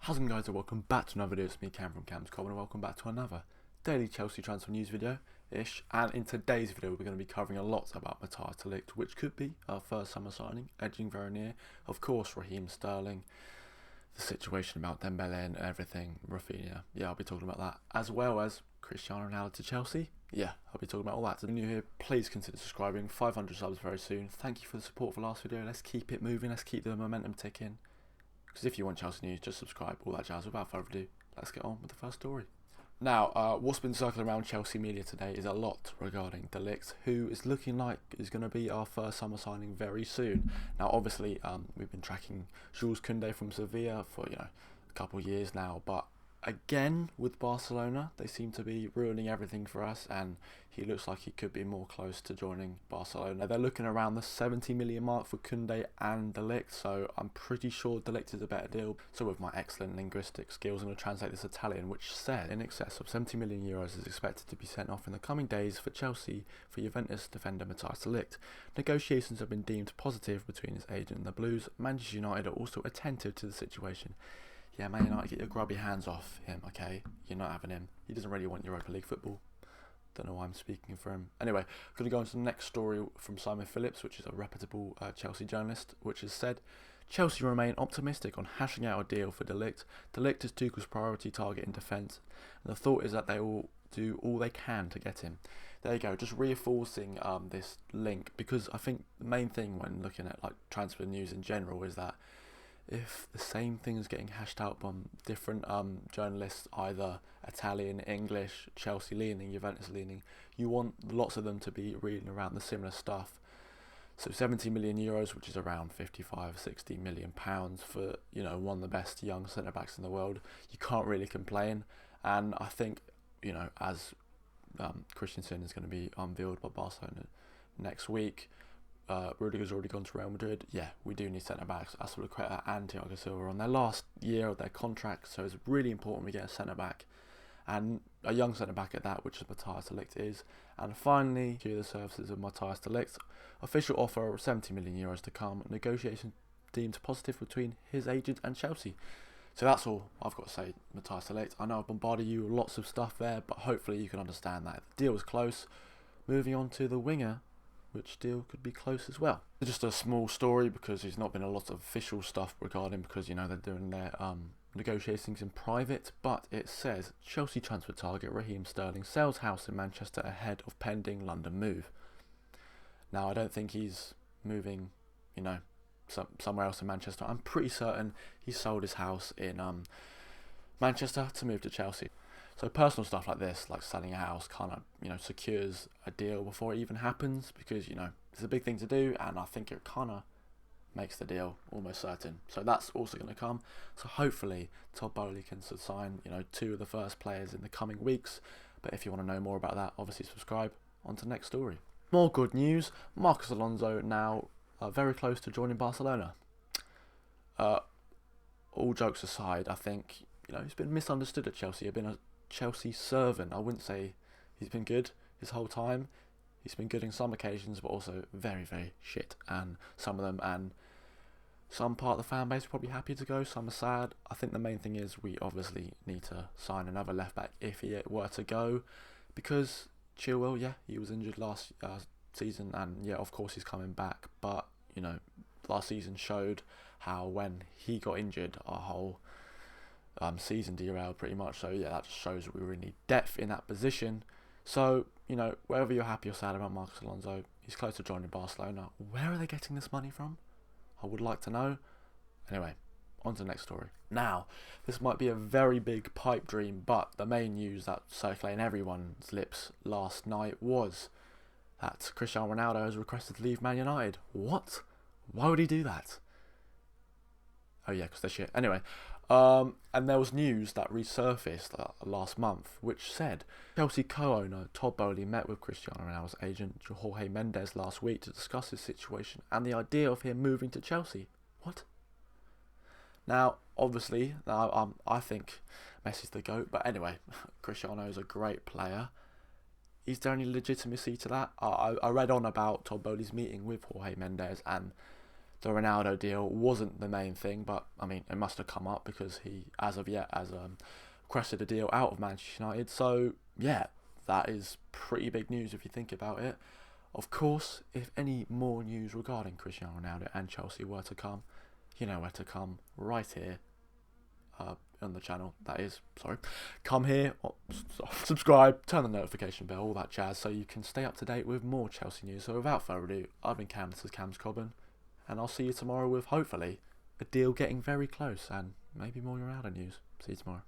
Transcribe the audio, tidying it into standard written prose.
How's it going, guys, and welcome back to another video. It's me, Cam from Cam's Common, and welcome back to another daily Chelsea transfer news video-ish. And in today's video, we're going to be covering a lot about Matthias de Ligt, which could be our first summer signing, edging very near. Of course, Raheem Sterling, the situation about Dembele and everything, Rafinha. Yeah, I'll be talking about that, as well as Cristiano Ronaldo to Chelsea. Yeah, I'll be talking about all that. So if you're new here, please consider subscribing. 500 subs very soon. Thank you for the support for the last video. Let's keep it moving. Let's keep the momentum ticking. Because if you want Chelsea news, just subscribe, all that jazz. Without further ado, let's get on with the first story. Now, what's been circling around Chelsea media today is a lot regarding de Ligt, who is looking like is going to be our first summer signing very soon. Now, obviously, we've been tracking Jules Koundé from Sevilla for a couple of years now, but again with Barcelona, they seem to be ruining everything for us, and he looks like he could be more close to joining Barcelona. They're looking around the 70 million mark for Koundé and de Ligt, so I'm pretty sure de Ligt is a better deal. So with my excellent linguistic skills, I'm going to translate this Italian, which said in excess of 70 million euros is expected to be sent off in the coming days for Chelsea for Juventus defender Matthias de Ligt. Negotiations have been deemed positive between his agent and the Blues. Manchester United are also attentive to the situation. Yeah, Man United, get your grubby hands off him, okay? You're not having him. He doesn't really want Europa League football. Don't know why I'm speaking for him. Anyway, going to go on to the next story from Simon Phillips, which is a reputable Chelsea journalist, which has said, Chelsea remain optimistic on hashing out a deal for de Ligt. De Ligt is Tuchel's priority target in defence, and the thought is that they will do all they can to get him. There you go, just reinforcing this link, because I think the main thing when looking at transfer news in general is that if the same thing is getting hashed out by different journalists, either Italian, English, Chelsea leaning, Juventus leaning, you want lots of them to be reading around the similar stuff. So 70 million euros, which is around 55, 60 million pounds for one of the best young centre backs in the world, you can't really complain. And I think as Christensen is going to be unveiled by Barcelona next week. Rudiger's already gone to Real Madrid. Yeah, we do need centre-backs. Aspilicueta and Thiago Silva on their last year of their contract, so it's really important we get a centre-back, and a young centre-back at that, which is Matthias de Ligt is. And finally, due to the services of Matthias de Ligt, official offer of 70 million euros to come, negotiation deemed positive between his agent and Chelsea. So that's all I've got to say, Matthias de Ligt. I know I've bombarded you with lots of stuff there, but hopefully you can understand that the deal was close. Moving on to the winger, which deal could be close as well. Just a small story, because there's not been a lot of official stuff regarding, because they're doing their negotiations in private, but it says Chelsea transfer target Raheem Sterling sells house in Manchester ahead of pending London move. Now, I don't think he's moving somewhere else in Manchester. I'm pretty certain he sold his house in Manchester to move to Chelsea. So personal stuff like this, like selling a house, kind of secures a deal before it even happens, because it's a big thing to do, and I think it kind of makes the deal almost certain. So that's also going to come. So hopefully Todd Boehly can sign two of the first players in the coming weeks. But if you want to know more about that, obviously subscribe. On to the next story. More good news. Marcos Alonso now very close to joining Barcelona. All jokes aside, I think he's been misunderstood at Chelsea. He's been a Chelsea servant. I wouldn't say he's been good his whole time. He's been good in some occasions, but also very, very shit. And some of them, and some part of the fan base are probably happy to go, some are sad. I think the main thing is we obviously need to sign another left back if he were to go, because Chilwell, yeah, he was injured last season, and yeah, of course he's coming back. But last season showed how when he got injured, our whole season derailed pretty much. So yeah, that just shows we really need depth in that position. So whether you're happy or sad about Marcos Alonso, he's close to joining Barcelona. Where are they getting this money from? I would like to know. Anyway, on to the next story. Now, this might be a very big pipe dream, but the main news that circulated everyone's lips last night was that Cristiano Ronaldo has requested to leave Man United. What? Why would he do that? Oh yeah, because they're shit. Anyway, and there was news that resurfaced last month, which said Chelsea co-owner Todd Boehly met with Cristiano Ronaldo's agent Jorge Mendes last week to discuss his situation and the idea of him moving to Chelsea. What? Now, obviously, I think Messi's the GOAT, but anyway, Cristiano is a great player. Is there any legitimacy to that? I read on about Todd Boehly's meeting with Jorge Mendes, and the Ronaldo deal wasn't the main thing, but I mean, it must have come up because he, as of yet, has requested a deal out of Manchester United. So yeah, that is pretty big news if you think about it. Of course, if any more news regarding Cristiano Ronaldo and Chelsea were to come, you know where to come, right here on the channel. That is, sorry. Come here, subscribe, turn the notification bell, all that jazz, so you can stay up to date with more Chelsea news. So without further ado, I've been Cam, this is Cam's Cobbin, and I'll see you tomorrow with, hopefully, a deal getting very close and maybe more Ronaldo news. See you tomorrow.